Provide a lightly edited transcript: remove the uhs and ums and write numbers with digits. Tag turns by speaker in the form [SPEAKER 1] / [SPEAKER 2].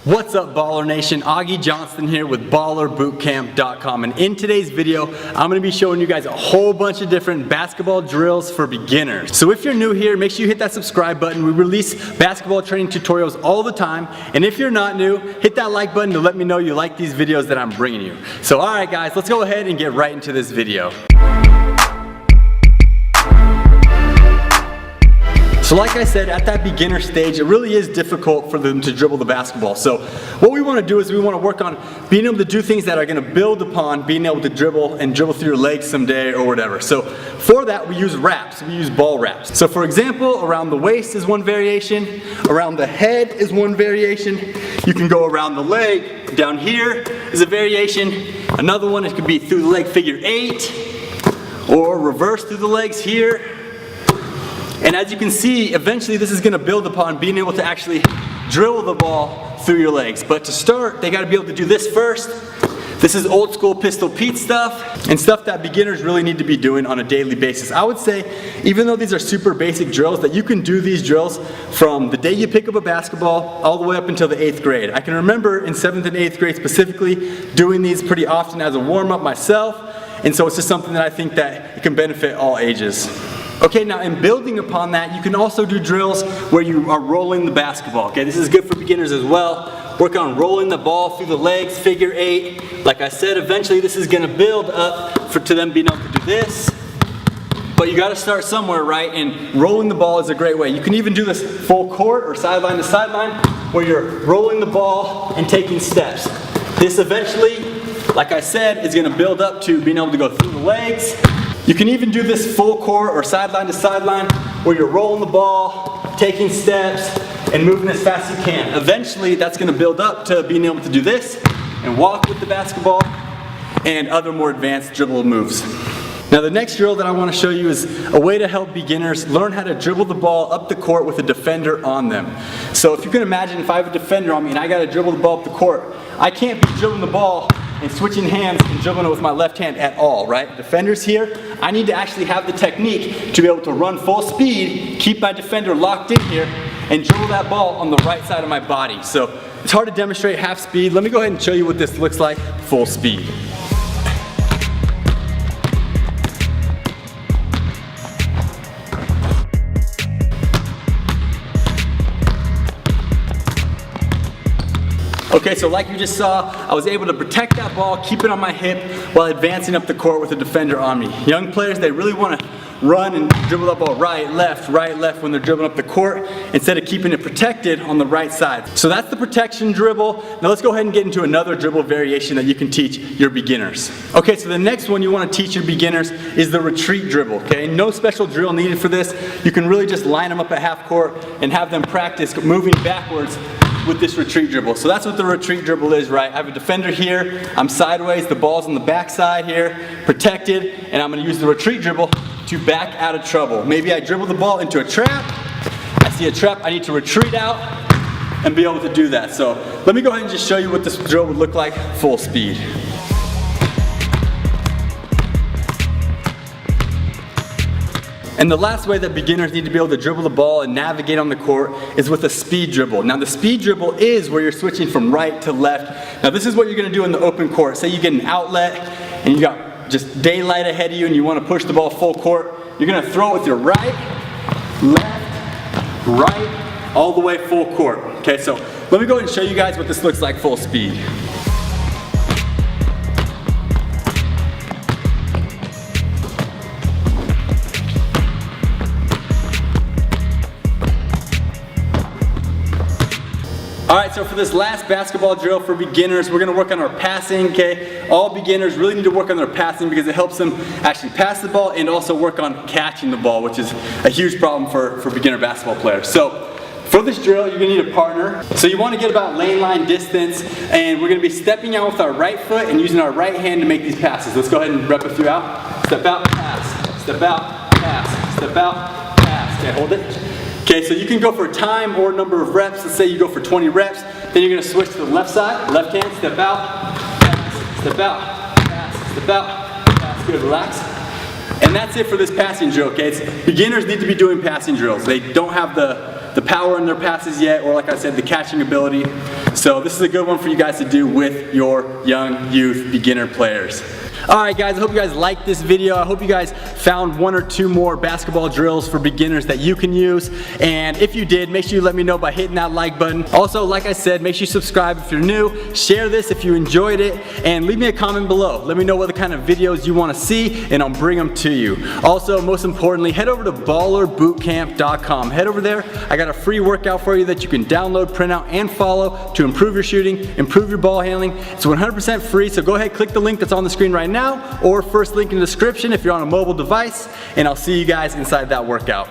[SPEAKER 1] What's up, Baller Nation? Augie Johnston here with BallerBootCamp.com, and in today's video I'm going to be showing you guys a whole bunch of different basketball drills for beginners. So if you're new here, make sure you hit that subscribe button. We release basketball training tutorials all the time, and if you're not new, hit that like button to let me know you like these videos that I'm bringing you. So alright guys, let's go ahead and get right into this video. So like I said, at that beginner stage, it really is difficult for them to dribble the basketball. So what we want to do is we want to work on being able to do things that are going to build upon being able to dribble through your legs someday or whatever. So for that, we use wraps. We use ball wraps. So for example, around the waist is one variation. Around the head is one variation. You can go around the leg. Down here is a variation. Another one, it could be through the leg figure 8 or reverse through the legs here. And as you can see, eventually this is going to build upon being able to actually drill the ball through your legs. But to start, they got to be able to do this first. This is old school Pistol Pete stuff, and stuff that beginners really need to be doing on a daily basis. I would say, even though these are super basic drills, that you can do these drills from the day you pick up a basketball all the way up until the 8th grade. I can remember in 7th and 8th grade specifically doing these pretty often as a warm-up myself, and so it's just something that I think that it can benefit all ages. Okay, now in building upon that, you can also do drills where you are rolling the basketball. Okay, this is good for beginners as well. Work on rolling the ball through the legs, figure 8. Like I said, eventually this is going to build up to them being able to do this. But you got to start somewhere, right? And rolling the ball is a great way. You can even do this full court or sideline to sideline, where you're rolling the ball and taking steps. This eventually, like I said, is going to build up to being able to go through the legs. You can even do this full court or sideline to sideline where you're rolling the ball, taking steps, and moving as fast as you can. Eventually, that's going to build up to being able to do this and walk with the basketball and other more advanced dribble moves. Now the next drill that I want to show you is a way to help beginners learn how to dribble the ball up the court with a defender on them. So if you can imagine, if I have a defender on me and I got to dribble the ball up the court, I can't be dribbling the ball and switching hands and dribbling it with my left hand at all, right? Defender's here. I need to actually have the technique to be able to run full speed, keep my defender locked in here, and dribble that ball on the right side of my body. So it's hard to demonstrate half speed. Let me go ahead and show you what this looks like full speed. Okay, so like you just saw, I was able to protect that ball, keep it on my hip while advancing up the court with a defender on me. Young players, they really want to run and dribble that ball right, left when they're dribbling up the court instead of keeping it protected on the right side. So that's the protection dribble. Now let's go ahead and get into another dribble variation that you can teach your beginners. Okay, so the next one you want to teach your beginners is the retreat dribble, okay? No special drill needed for this. You can really just line them up at half court and have them practice moving backwards with this retreat dribble. So that's what the retreat dribble is, right? I have a defender here, I'm sideways, the ball's on the back side here, protected, and I'm going to use the retreat dribble to back out of trouble. Maybe I dribble the ball into a trap, I see a trap, I need to retreat out and be able to do that. So let me go ahead and just show you what this drill would look like full speed. And the last way that beginners need to be able to dribble the ball and navigate on the court is with a speed dribble. Now the speed dribble is where you're switching from right to left. Now this is what you're going to do in the open court. Say you get an outlet and you got just daylight ahead of you and you want to push the ball full court. You're going to throw it with your right, left, right, all the way full court. Okay, so let me go ahead and show you guys what this looks like full speed. Alright, so for this last basketball drill for beginners, we're going to work on our passing, okay? All beginners really need to work on their passing because it helps them actually pass the ball and also work on catching the ball, which is a huge problem for beginner basketball players. So for this drill, you're going to need a partner. So you want to get about lane line distance, and we're going to be stepping out with our right foot and using our right hand to make these passes. Let's go ahead and rep a few out. Step out, pass. Step out, pass. Step out, pass. Okay, hold it. Okay, so you can go for a time or number of reps. Let's say you go for 20 reps. Then you're going to switch to the left side. Left hand, step out, pass, step out, pass, step out, pass. Good, relax. And that's it for this passing drill, okay? Beginners need to be doing passing drills. They don't have the power in their passes yet, or like I said, the catching ability. So this is a good one for you guys to do with your young youth beginner players. Alright guys, I hope you guys liked this video. I hope you guys found 1 or 2 more basketball drills for beginners that you can use. And if you did, make sure you let me know by hitting that like button. Also, like I said, make sure you subscribe if you're new. Share this if you enjoyed it. And leave me a comment below. Let me know what the kind of videos you want to see and I'll bring them to you. Also, most importantly, head over to ballerbootcamp.com. Head over there. I got a free workout for you that you can download, print out, and follow to improve your shooting, improve your ball handling. It's 100% free, so go ahead, click the link that's on the screen right now, or first link in the description if you're on a mobile device, and I'll see you guys inside that workout.